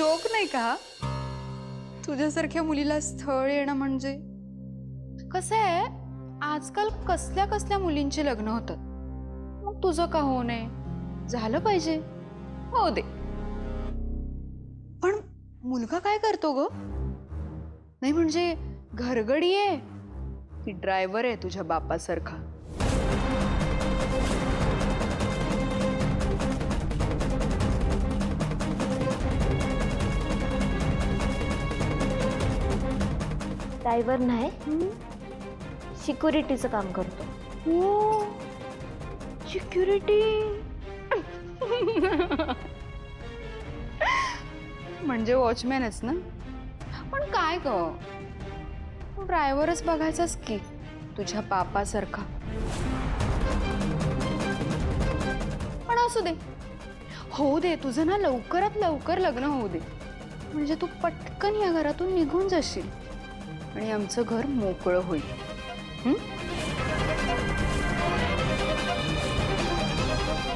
Joke नाही का? तुझ्यासारख्या मुलीला स्थळ येणं म्हणजे कसं आहे, आजकाल कसल्या कसल्या मुलींची लग्न होतात. मग तुझं का होऊ नये? झालं पाहिजे, हो दे. पण मुलगा काय करतो ग? नाही म्हणजे घरगडी आहे की ड्रायव्हर आहे तुझ्या बापासारखा? ड्रायव्हर नाही, सिक्युरिटीचं काम करतो. हो, सिक्युरिटी. म्हणजे वॉचमॅनच ना? पण काय ग, ड्रायव्हरच बघायचास की तुझ्या बापासारखा. पण असू दे, होऊ दे तुझं ना, लवकरात लवकर लग्न होऊ दे. म्हणजे तू पटकन या घरातून निघून जाशील आणि आमचं घर मोकळं होईल.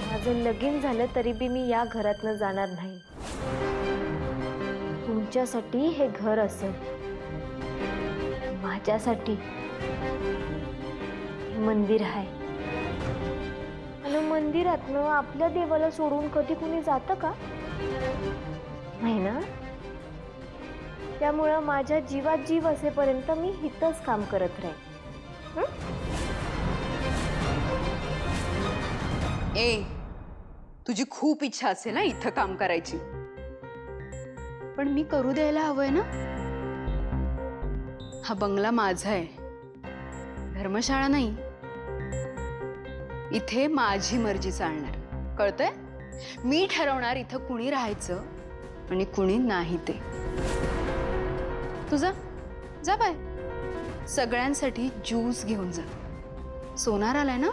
माझं लगीन झालं तरी बी मी या घरातनं जाणार नाही. तुमच्यासाठी हे घर असेल, माझ्यासाठी हे मंदिर आहे. आणि मंदिरातनं आपल्या देवाला सोडून कधी कुणी जातं का? नाही ना. त्यामुळं माझ्या जीवात जीव असेपर्यंत मी इथंच काम करत राहीन. ए, तुझी खूप इच्छा असेल ना इथं काम करायची, पण मी करू द्यायला हवंय ना. हा बंगला माझा आहे, धर्मशाळा नाही. इथे माझी मर्जी चालणार, कळतंय? मी ठरवणार इथं कुणी राहायचं आणि कुणी नाही ते. तुझा जा बाय, सगळ्यांसाठी ज्यूस घेऊन जा. सोनार आलाय ना?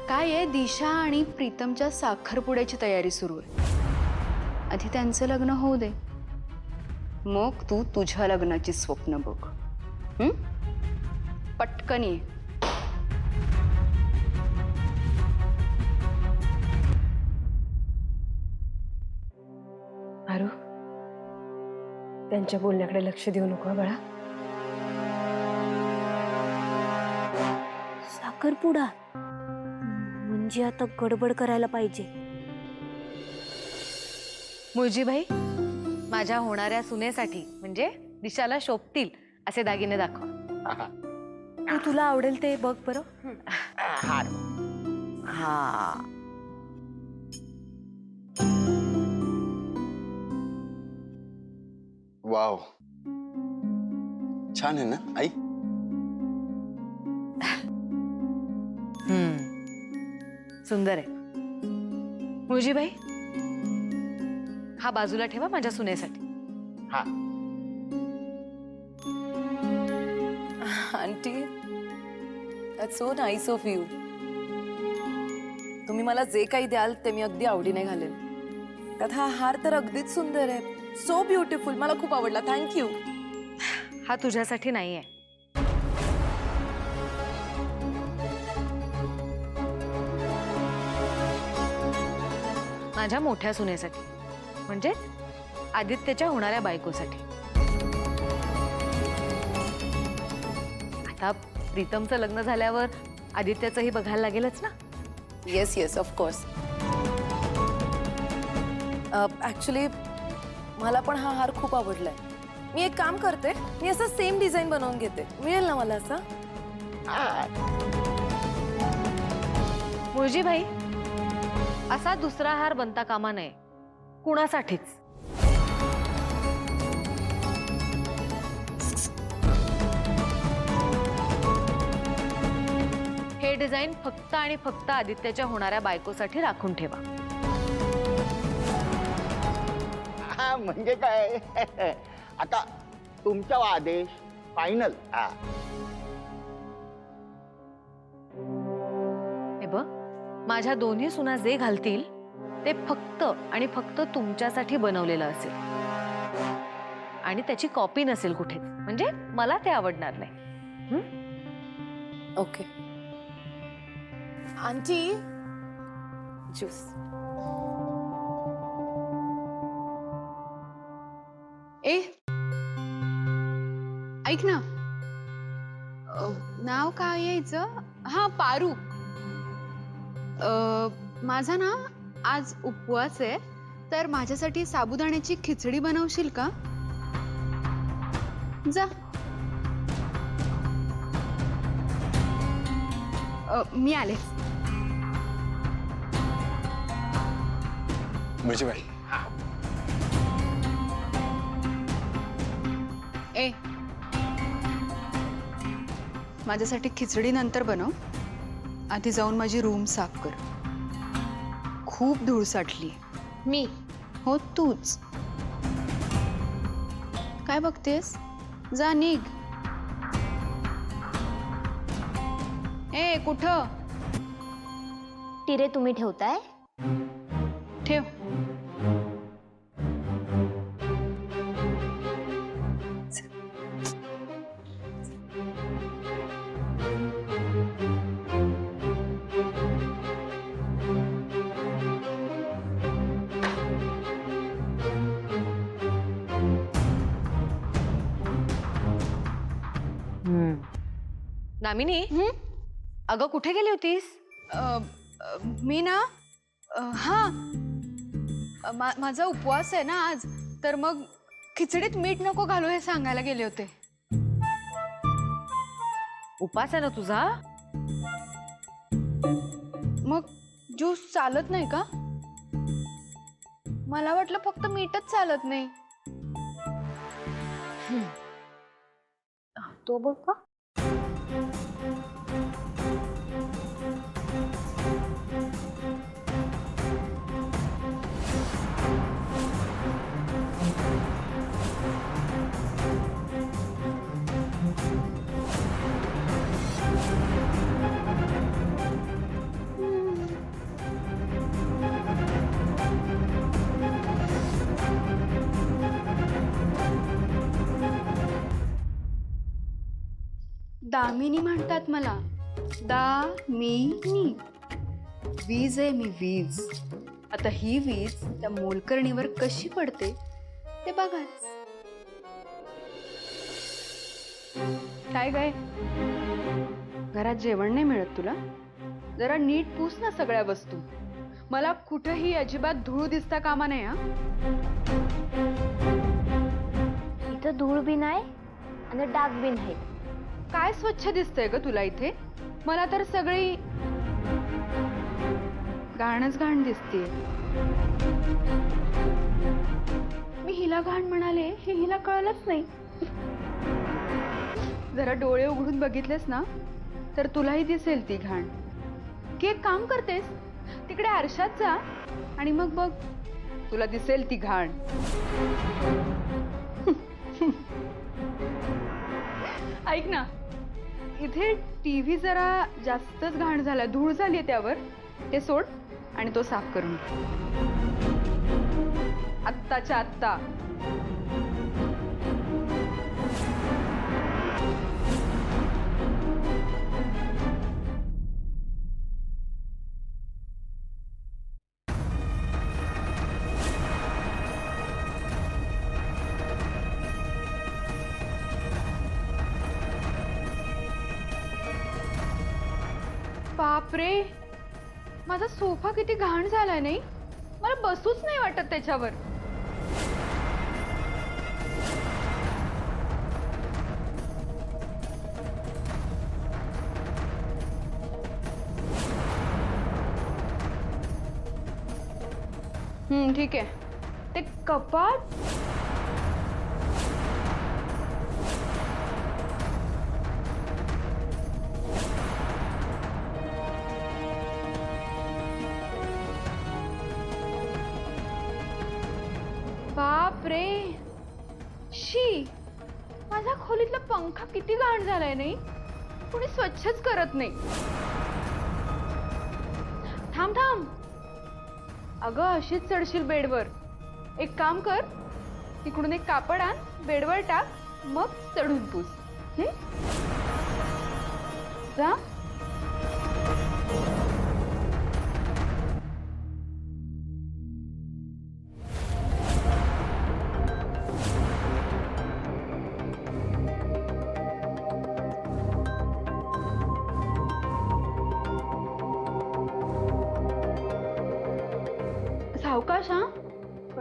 काय आहे, दिशा आणि प्रीतमच्या साखरपुड्याची तयारी सुरू आहे. आधी त्यांचं लग्न होऊ दे, मग तू तुझ्या लग्नाची स्वप्न बघ. पटकन ये. आरू, त्यांच्या बोलण्याकडे लक्ष देऊ नको बाळा. साखरपुडा म्हणजे आता गडबड करायला पाहिजे. मुळजीबाई, माझ्या होणाऱ्या सुनेसाठी म्हणजे दिशाला शोभतील असे दागिने दाखवा. तू तुला आवडेल ते बघ बरं. हा, वाव, छान आहे ना आई? सुंदर आहे. मुळजीबाई, हा बाजूला ठेवा माझ्या सुनेसाठी. हा. Aunty, that's so nice of you. तुम्ही मला जे काही द्याल ते मी अगदी आवडीने घालेन. त्यात हा हार तर अगदीच सुंदर आहे. सो ब्युटिफुल, मला खूप आवडला. थँक्यू. हा तुझ्यासाठी नाहीये, माझ्या मोठ्या सुनेसाठी, म्हणजे आदित्यच्या होणाऱ्या बायकोसाठी. आता प्रीतमचं लग्न झाल्यावर आदित्यचंही बघायला लागेलच ना. Yes yes, of course. ॲक्च्युली मला पण हा हार खूप आवडलाय. मी एक काम करते, मी असं सेम डिझाईन बनवून घेते. मिळेल ना मला असं? मुळजीबाई, असा दुसरा हार बनता कामा नये कुणासाठीच. हे डिझाईन फक्त आणि फक्त आदित्यच्या होणाऱ्या बायकोसाठी राखून ठेवा. हा म्हणजे काय? आता तुमचा आदेश फायनल. हे बघ, माझ्या दोन्ही सुना जे घालतील ते फक्त आणि फक्त तुमच्यासाठी बनवलेलं असेल आणि त्याची कॉपी नसेल कुठेच. म्हणजे मला ते आवडणार नाही. ओके. Aunty, juice. ए ऐक ना, नाव काय यायचं? हा, पारू. माझा ना आज उपवास आहे, तर माझ्यासाठी साबुदाण्याची खिचडी बनवशील का? जा. मी आले. मिरचीबाई, ए माझ्यासाठी खिचडी नंतर बनव. आधी जाऊन माझी रूम साफ कर. खूप धूळ साठली. मी हो, तूच. काय बघतेस? जा, निघ. ए कुठं? टिरे तुम्ही ठेवताय? ठेव. नामिनी, अगं कुठे गेली होतीस? मी ना हा माझा उपवास आहे ना आज, तर मग खिचडीत मीठ नको घालू हे सांगायला गेले होते. उपास आहे ना तुझा? मग ज्यूस चालत नाही का? मला वाटलं फक्त मीठच चालत नाही. तो बघ का. दामिनी म्हणतात मला. दामिनी. वीज आहे मी, वीज. आता ही वीज त्या मोलकरणीवर कशी पडते ते बघाच. काय काय घरात जेवण नाही मिळत तुला? जरा नीट पुस ना सगळ्या वस्तू. मला कुठेही अजिबात धूळ दिसता कामा नाही. हा, इथं धूळ बी नाही आणि डाग बी नाही. काय स्वच्छ दिसतंय ग तुला इथे? मला तर सगळी घाणच घाण दिसते. मी हिला घाण म्हणाले हे हिला कळलंच नाही. जरा डोळे उघडून बघितलेस ना तर तुलाही दिसेल ती घाण. की एक काम करतेस, तिकडे आरशात जा आणि मग बघ, तुला दिसेल ती घाण. ऐक ना, इथे टीव्ही जरा जास्तच घाण झाला, धूळ झाली त्यावर. ते सोड आणि तो साफ करून घे. आत्ताच्या आत्ता. बापरे, माझा सोफा किती घाण झालाय नाही? मला बसूच नाही वाटत त्याच्यावर. ठीक आहे. ते कपाट बाप रे, शी. माझ्या खोलीतला पंखा किती घाण झालाय नाही? कुणी स्वच्छच करत नाही. थांब थांब. अगं अशीच चढशील बेडवर. एक काम कर, तिकडून एक कापड आण, बेडवर टाक, मग चढून पुस. जा.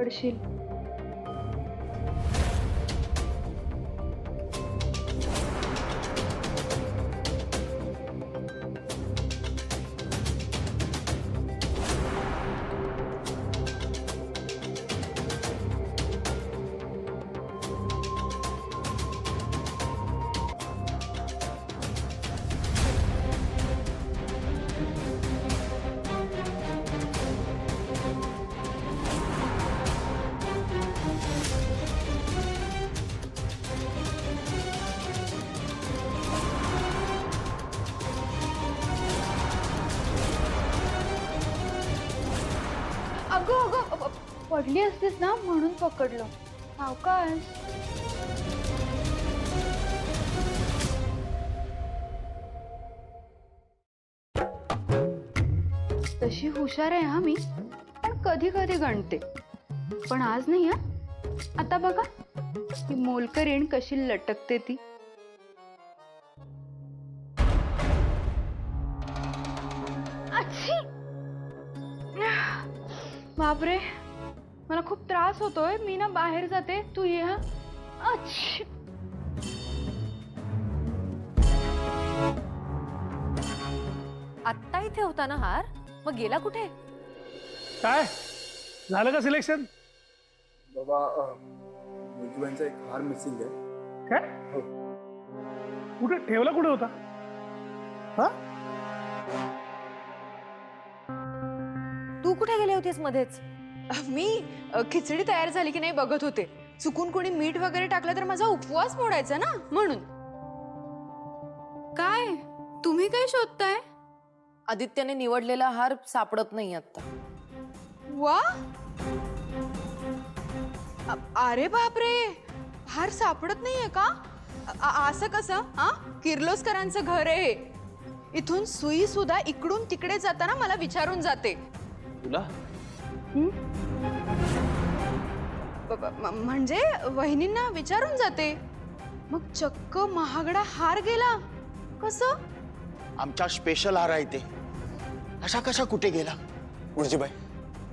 पडशील. अगं अगं पडली असतीस ना म्हणून पकडलं. सावकाश. तशी हुशार आहे हा मी, पण कधी कधी गणते. पण आज नाही हा. आता बघा ही मोलकरीण कशी लटकते ती. अच्छी! बापरे, मला खूप त्रास होतोय. मी ना बाहेर जाते, तू ये हा. अच्छी! आत्ता इथे होता ना हार, मग गेला कुठे? काय झालं का सिलेक्शन? बाबा मुलगीबाईंचा एक हार मिसिंग आहे. काय कुठे ठेवला, कुठे होता? हा तू कुठे गेले होतीस मध्येच? मी खिचडी तयार झाली की नाही बघत होते. चुकून कोणी मीठ वगैरे टाकलं तर माझा उपवास मोडायचा ना, म्हणून. काय तुम्ही काय शोधताय? आदित्यने निवडलेला हार सापडत नाही आता. वा, अरे बापरे, हार सापडत नाहीये का? असं कसं? हा, किर्लोस्करांचं घर आहे. इथून सुई सुद्धा इकडून तिकडे जाताना मला विचारून जाते. तुला म्हणजे वहिनींना विचारून जाते. मग चक्क महागडा हार गेला कसं? आमचा स्पेशल हार आहे ते. अशा कशा कुठे गेला? उर्जीबाई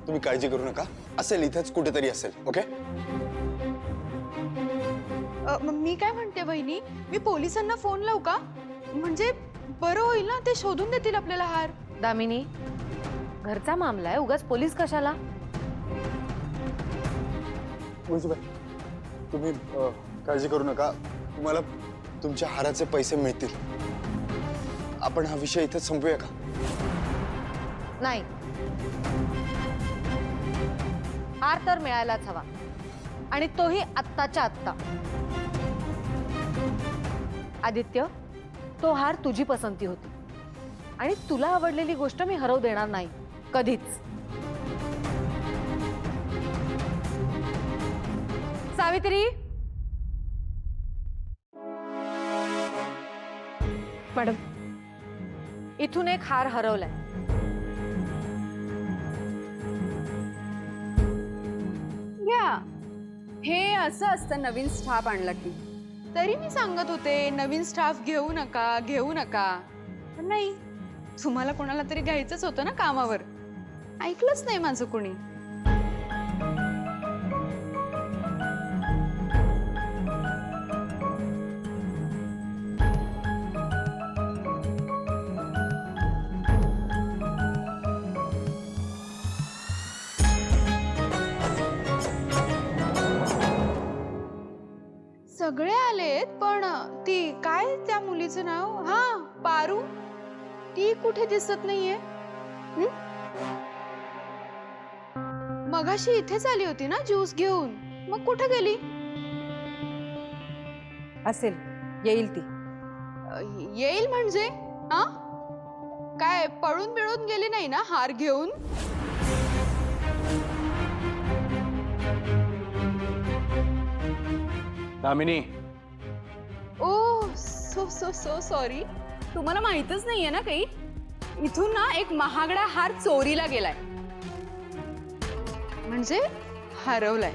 तुम्ही काळजी करू नका, असेल इथेच कुठेतरी असेल. ओके मी काय म्हणते वहिनी, मी पोलिसांना फोन लावू का? म्हणजे बरं होईल ना, ते शोधून देतील आपल्याला हार. दामिनी, घरचा मामला आहे, उगाच पोलीस कशाला? उर्जीबाई तुम्ही काळजी करू नका, तुम्हाला तुमच्या हाराचे पैसे मिळतील. आपण हा विषय इथेच संपूया का? नाही, हार तर मिळायलाच हवा, आणि तोही आत्ताच्या आत्ता. आदित्य, तो हार तुझी पसंती होती आणि तुला आवडलेली गोष्ट मी हरवू देणार नाही कधीच. सावित्री, मॅडम, इथून एक हार हरवलाय. घ्या. हे असं असतं नवीन स्टाफ आणला की. तरी मी सांगत होते नवीन स्टाफ घेऊ नका, घेऊ नका. पण नाही, तुम्हाला कोणाला तरी घ्यायचंच होतं ना कामावर. ऐकलंच नाही माझं कोणी. सगळे आलेत, पण ती काय त्या मुलीचं नाव? हा, पारू. ती कुठे दिसत नाहीये. मगाशी इथेच आली होती ना ज्यूस घेऊन, मग कुठे गेली? असेल, येईल ती. येईल म्हणजे? हा, काय पळून बिळून गेली नाही ना हार घेऊन? दामिनी, ओ सो सो सो सॉरी. तुम्हाला माहितच नाहीये ना काही? इथून ना एक महागडा हार चोरीला गेलाय, म्हणजे हरवलाय.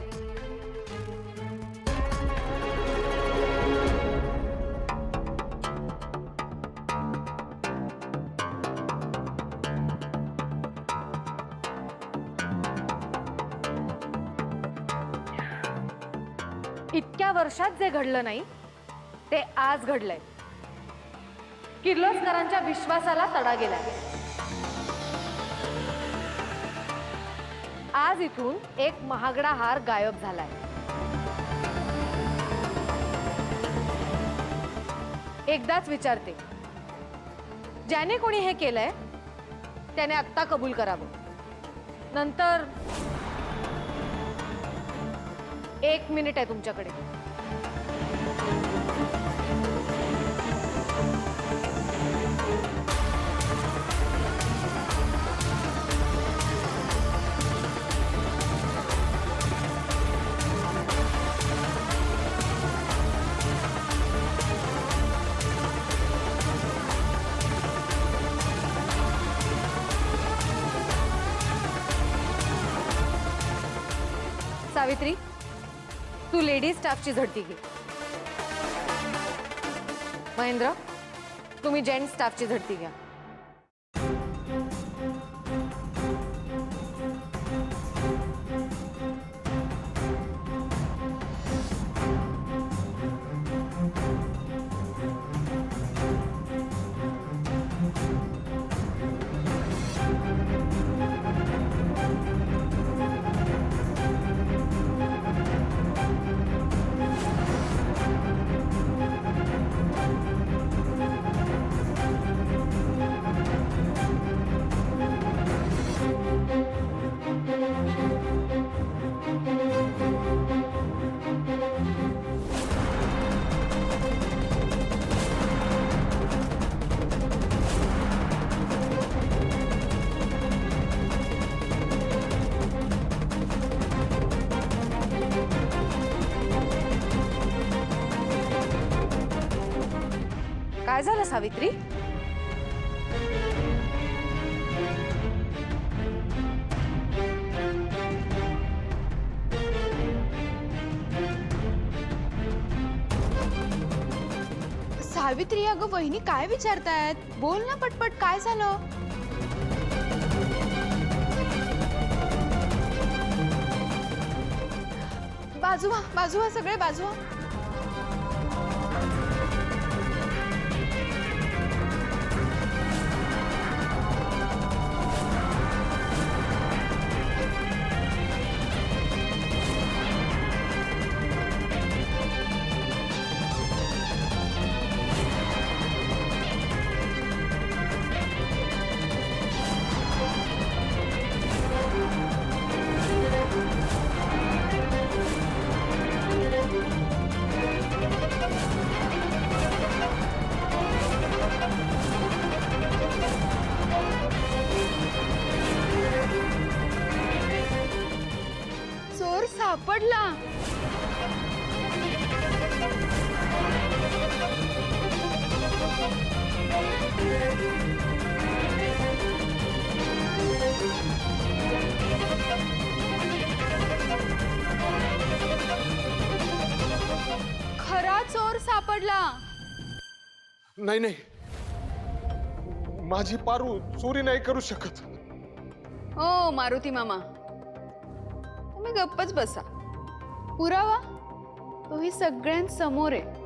इतक्या वर्षात जे घडलं नाही ते आज घडलंय. किर्लोस्करांच्या विश्वासाला तडा गेलाय. आज इथून एक महागडा हार गायब झालाय. एकदाच विचारते, ज्याने कोणी हे केलंय त्याने आत्ता कबूल करावं. नंतर 1 मिनिट आहे तुमच्याकडे. सावित्री, तू लेडीज स्टाफची झडती घे. महेंद्र, तुम्ही जेंट्स स्टाफची झडती घ्या. काय झालं सावित्री? सावित्री, अगं वहिनी काय विचारतायत? बोल ना पटपट, काय झालं? बाजूला बाजूला, सगळे बाजूला. चोर सापडला. खरा चोर सापडला. नाही नाही, माझी पारू चोरी नाही करू शकत. ओ मारुती मामा, तुम्ही गप्पच बसा. पुरावा तोही सगळ्यांसमोर आहे.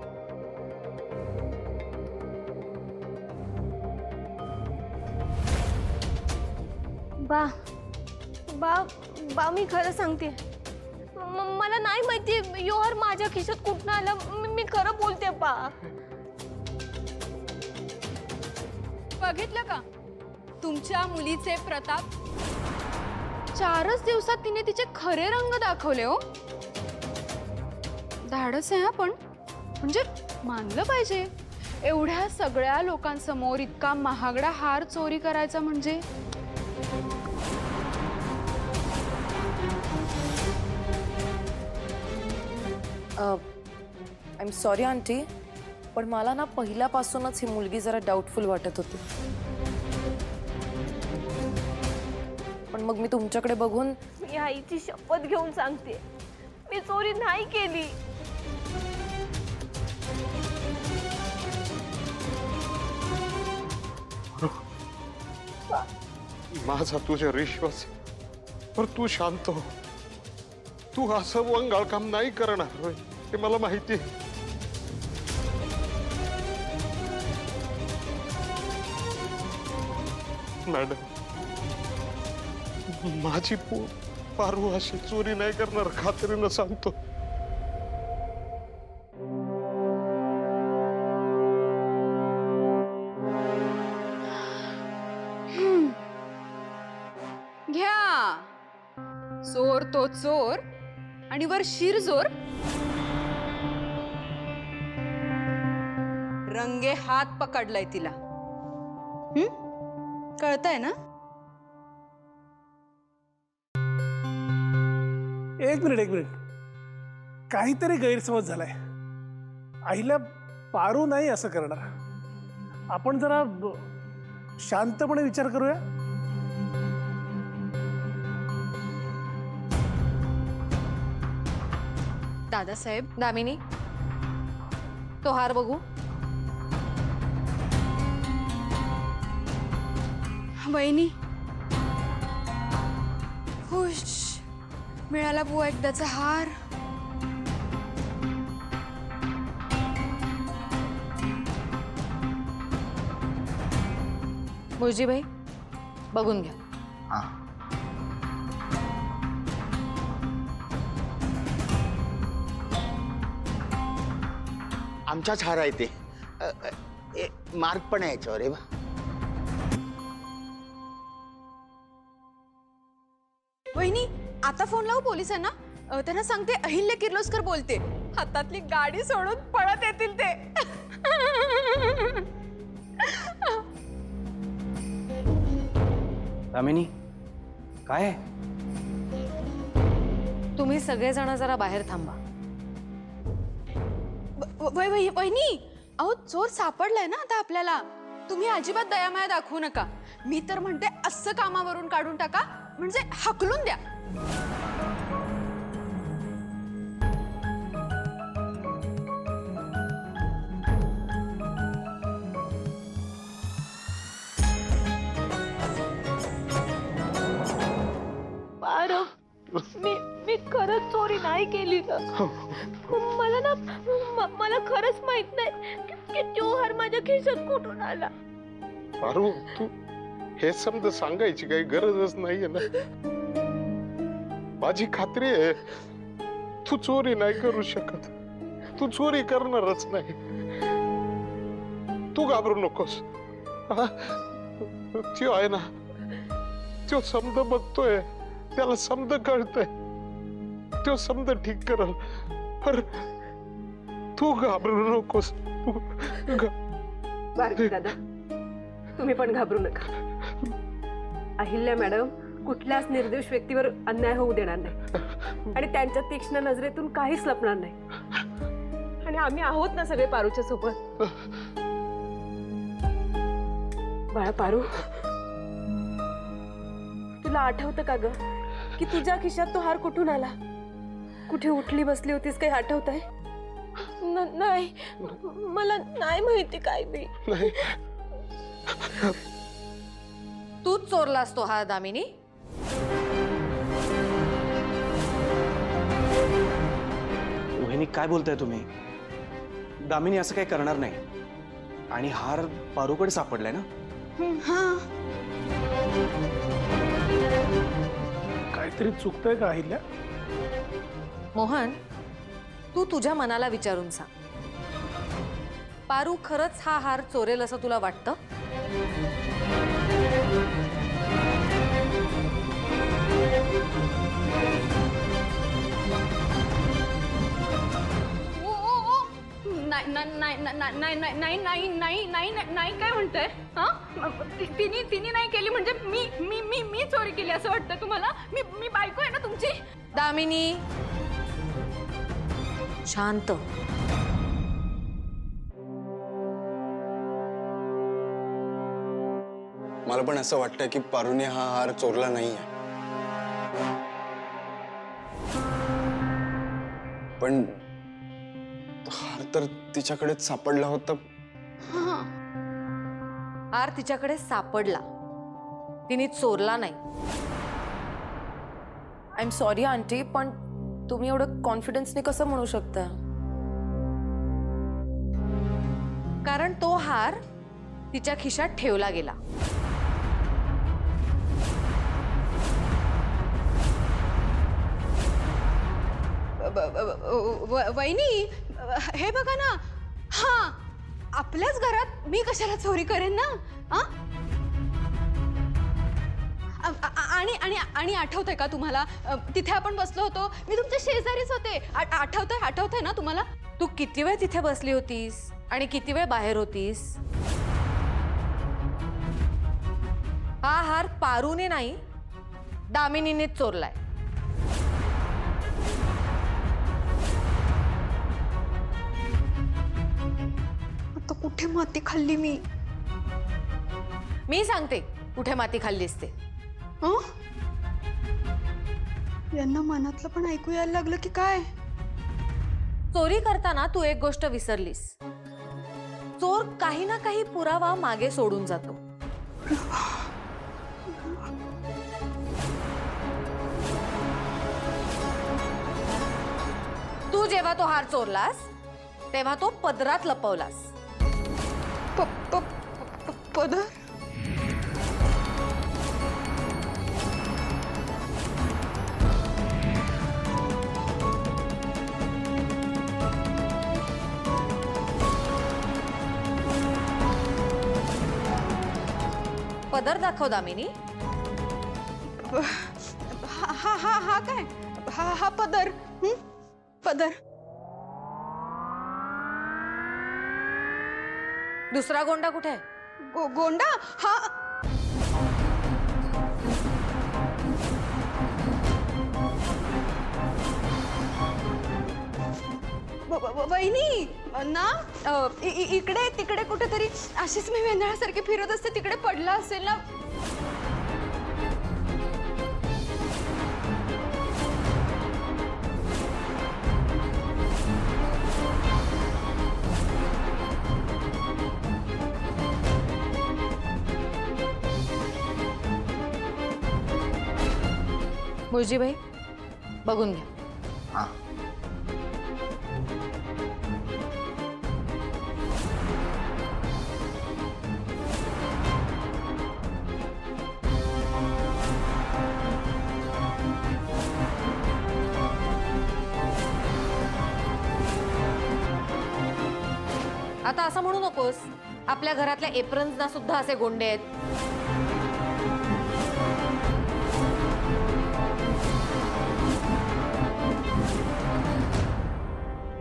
बा बा बा मी खरं सांगते, मला नाही माहिती यो हार माझ्या खिशात कुठनं आला. मी खरं बोलते बा. बघितलं का तुमच्या मुलीचे प्रताप? 4च दिवसात तिने तिचे खरे रंग दाखवले. हो, धाडस आहे. पण म्हणजे मानलं पाहिजे, एवढ्या सगळ्या लोकांसमोर इतका महागडा हार चोरी करायचा म्हणजे. आय एम सॉरी आंटी, पण मला ना पहिल्यापासूनच ही मुलगी जरा डाऊटफुल वाटत होती. पण मग मी तुमच्याकडे बघून मी आईची शपथ घेऊन सांगते, मी चोरी नाही केली. माझा तुझ्यावर विश्वास आहे, पण तू शांत हो. तू असं वंगाळ काम नाही करणार होय. हे मला माहिती आहे. मॅडम, माझी पारू अशी चोरी नाही करणार, खात्रीनं सांगतो. घ्या चोर तो चोर आणि वर शिरजोर. रंगे हात पकडलाय तिला. कळतंय ना? एक मिनिट. काहीतरी गैरसमज झालाय. आईला पारू नाही असं करणार. आपण जरा शांतपणे विचार करूया. दादासाहेब, दामिनी, तो हार बघू. वहिनी, खुश मिळाला बुवा एकदाचा हार. मुळजीबाई, बघून घ्या. आमचाच हार आहे ते. मार्क पण आहे याच्यावर. रे बा, वहिनी, आता फोन लावू पोलिसांना. त्यांना सांगते अहिल्या किर्लोस्कर बोलते. हातातली गाडी सोडून पळत येतील ते. दामिनी, काय आहे? तुम्ही सगळेजण जरा बाहेर थांबा. वहिनी, अहो चोर सापडलाय ना आता आपल्याला. तुम्ही अजिबात दयामाया दाखवू नका. मी तर म्हणते असं कामावरून काढून टाका, म्हणजे हकलून द्या. पारू, मी खरंच चोरी नाही केली ना. मला ना मला खरंच माहित नाही की तो हार माझ्या खिशात कुठून आला. पारू, तू हे समज सांगायची काही गरजच नाहीये ना. माझी खात्री आहे तू चोरी नाही करू शकत. तू चोरी करणारच नाही. तू घाबरू नकोस. त्यो आहे ना, त्यो समज बघतोय, त्याला समज कळतंय, तो समज ठीक करल. पर तू घाबरू नकोस. बारकी दादा, तुम्ही पण घाबरू नका. अहिल्या मॅडम कुठल्याच निर्दोष व्यक्तीवर अन्याय होऊ देणार नाही आणि त्यांच्या तीक्ष्ण नजरेतून काहीच लपणार नाही. आणि आम्ही आहोत ना सगळे पारूच्या सोबत. बाळा पारू, तुला आठवतं का ग की तुझ्या खिशात तो हार कुठून आला? कुठे उठली बसली होतीस, काही आठवत आहे? नाही, मला नाही माहिती काय बी. नाही, तूच चोरलास तो हार, दामिनी. वहिनी, काय बोलताय तुम्ही? दामिनी असं काही करणार नाही. आणि हार पारूकडे सापडलाय ना. काहीतरी चुकतंय का अहिल्या? मोहन, तू तुझ्या मनाला विचारून सांग. पारू खरंच हा हार चोरेल असं तुला वाटतं? नाही काय म्हणताय? तिने नाही केली म्हणजे मी चोरी केली असं वाटतं तुम्हाला? मी बायको आहे ना तुमची. दामिनी, शांत. मला पण असं वाटतं की पारूने हा हार चोरला नाहीये. पण हार तर तिच्याकडेच सापडला होता. हार तिच्याकडे सापडला, तिने चोरला नाही. आय एम सॉरी आंटी, पण तुम्ही एवढं कॉन्फिडन्सने कसं म्हणू शकता? कारण तो हार तिच्या खिशात ठेवला गेला. वहिनी, हे बघा ना. हा, आपल्याच घरात मी कशाला चोरी करेन ना. हा? आणि आणि आणि आठवतंय का तुम्हाला, तिथे आपण बसलो होतो, मी तुमच्या शेजारीच होते. आठवतंय ना तुम्हाला? तू किती वेळ तिथे बसली होतीस आणि किती वेळ बाहेर होतीस? हा हार पारूने नाही, दामिनीनेच चोरलाय. आता कुठे माती खाल्ली मी? मी सांगते कुठे माती खाल्लीस ते. हं? यांना मनातलं पण ऐकू यायला लागलं की काय? चोरी करताना तू एक गोष्ट विसरलीस. चोर काही ना काही पुरावा मागे सोडून जातो. तू जेव्हा तो हार चोरलास तेव्हा तो पदरात लपवलास. पदर? पदर दाखव दामिनी. हा काय? हा पदर. पदर. दुसरा गोंडा कुठे? गोंडा? हा. वहिनी ना, इकडे तिकडे कुठेतरी अशीच मी वेंधळासारखी फिरत असते, तिकडे पडला असेल ना. मुळजीबाई, बघून घ्या. हा. आता असं म्हणू नकोस आपल्या घरातल्या एप्रन्सना सुद्धा असे गोंडे आहेत.